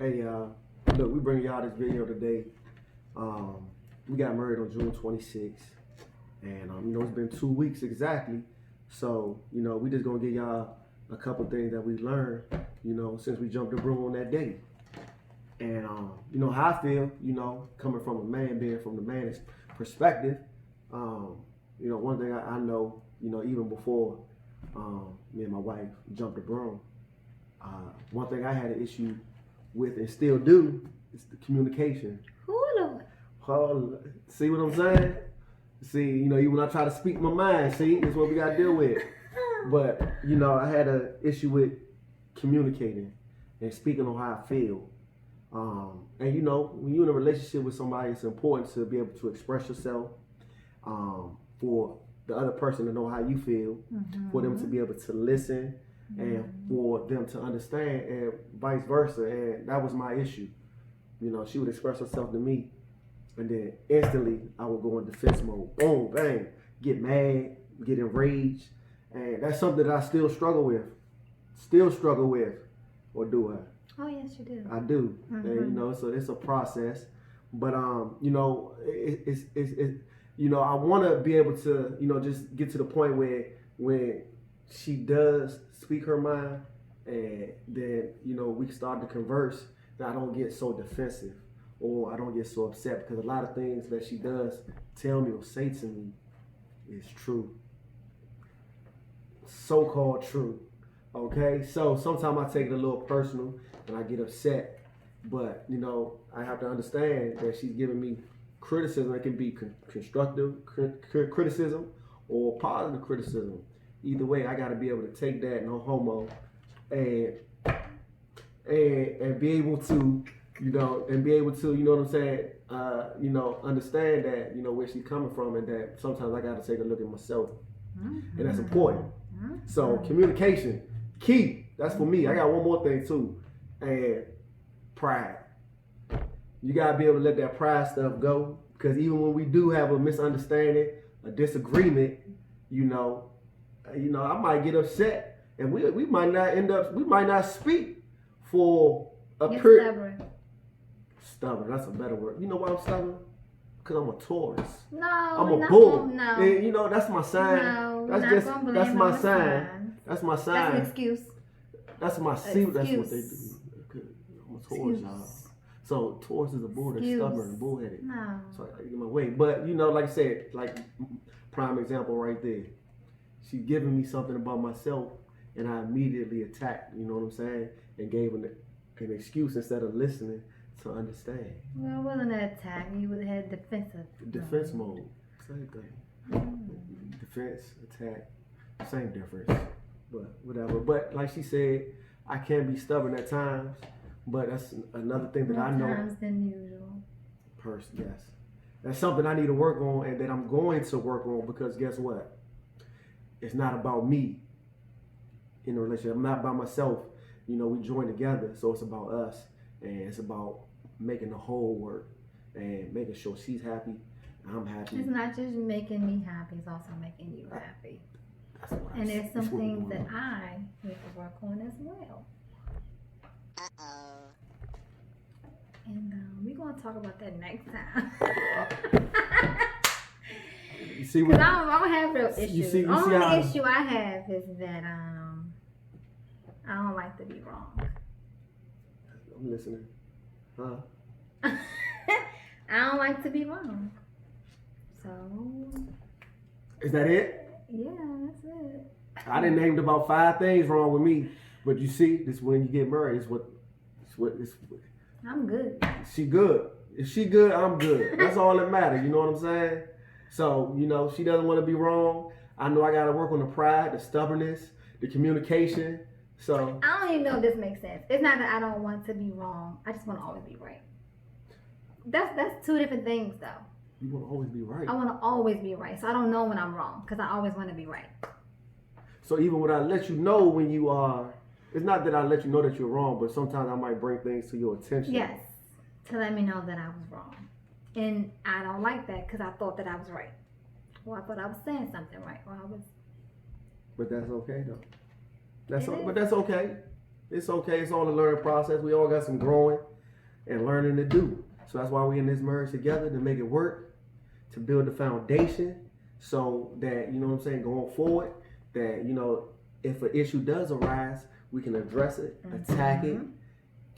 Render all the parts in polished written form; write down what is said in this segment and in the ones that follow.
Hey y'all, look, we bring y'all this video today. We got married on June 26th, and it's been 2 weeks exactly. So, we just gonna give y'all a couple things that we learned, since we jumped the broom on that day. And how I feel, coming from a man, being from the man's perspective. One thing I know, even before me and my wife jumped the broom, one thing I had an issue with and still do is the communication. Oh, see what I'm saying? See, even when I try to speak my mind, see, it's what we gotta deal with. But, I had an issue with communicating and speaking on how I feel. And when you're in a relationship with somebody, it's important to be able to express yourself, for the other person to know how you feel, for them to be able to listen, and for them to understand, and vice versa. And that was my issue. She would express herself to me, and then instantly I would go in defense mode. Boom, bang, get mad, get enraged. And that's something that I still struggle with. Or do I? Oh, yes, you do. I do. And, so it's a process. But, I want to be able to, just get to the point where when she does speak her mind, and then, we start to converse, that I don't get so defensive or I don't get so upset, because a lot of things that she does tell me or say to me is true. So-called true. Okay? So sometimes I take it a little personal and I get upset. But, I have to understand that she's giving me criticism. It can be constructive criticism or positive criticism. Either way, I got to be able to take that, no homo, and be able to, understand that, where she's coming from, and that sometimes I got to take a look at myself. And that's important. So communication, key. That's for me. I got one more thing too, and pride. You gotta be able to let that pride stuff go, because even when we do have a misunderstanding, a disagreement, I might get upset, and we might not speak for a period. Stubborn. That's a better word. You know why I'm stubborn? Because I'm a Taurus. No, I'm a bull. No. And, that's my sign. No, that's my sign. That's my sign. That's an excuse. That's my seat. That's what they do. I'm a Taurus, y'all. So Taurus is a bull that's stubborn and bullheaded. No. So I gotta get my way. But like I said, like prime example right there. She's giving me something about myself, and I immediately attacked. You know what I'm saying? And gave an excuse instead of listening to understand. Well, it wasn't an attack. You would have had defensive. Defense mode. Same thing. Defense, attack, same difference. But whatever. But like she said, I can be stubborn at times. But that's another thing that I know. More times than usual. Yes. That's something I need to work on, and that I'm going to work on, because guess what? It's not about me in a relationship. I'm not by myself. We join together, so it's about us, and it's about making the whole work and making sure she's happy, I'm happy. It's not just making me happy; it's also making you happy. And there's some things that I need to work on as well. And we're gonna talk about that next time. You see, because I don't have real issues. You see Only issue I have is that I don't like to be wrong. I'm listening. Huh? I don't like to be wrong. So. Is that it? Yeah, that's it. I done named about 5 things wrong with me, but you see, this when you get married, it's what. I'm good. She good. If she good, I'm good. That's all that matters. You know what I'm saying? So, she doesn't want to be wrong. I know I got to work on the pride, the stubbornness, the communication. So I don't even know if this makes sense. It's not that I don't want to be wrong. I just want to always be right. That's 2 different things, though. You want to always be right. I want to always be right. So I don't know when I'm wrong, because I always want to be right. So even when I let you know when you are, it's not that I let you know that you're wrong, but sometimes I might bring things to your attention. Yes, to let me know that I was wrong. And I don't like that, because I thought that I was right. Or I thought I was saying something right. Or I was. But that's okay, though. But that's okay. It's okay. It's all a learning process. We all got some growing and learning to do. So that's why we're in this marriage together, to make it work, to build the foundation so that, you know what I'm saying, going forward, that, you know, if an issue does arise, we can address it, attack it,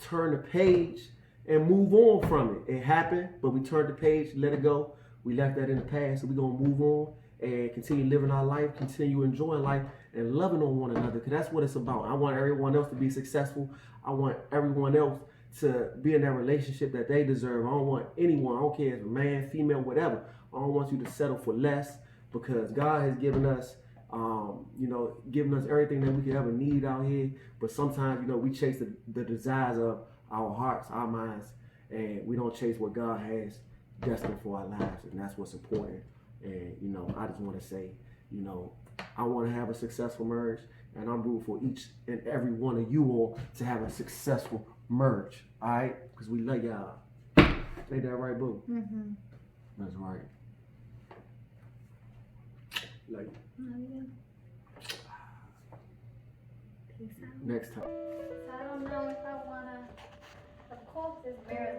turn the page, and move on from it. It happened, but we turned the page, let it go. We left that in the past, so we're going to move on and continue living our life, continue enjoying life, and loving on one another, because that's what it's about. I want everyone else to be successful. I want everyone else to be in that relationship that they deserve. I don't want anyone, I don't care if it's a man, female, whatever. I don't want you to settle for less, because God has given us, you know, giving us everything that we could ever need out here. But sometimes, you know, we chase the desires of our hearts, our minds, and we don't chase what God has destined for our lives, and that's what's important. And, you know, I just want to say, you know, I want to have a successful marriage, and I'm rooting for each and every one of you all to have a successful marriage, all right? Because we love y'all. Ain't that right, boo? Mm-hmm. That's right. Like, Peace out. next time. So I don't know if I wanna, of course this marriage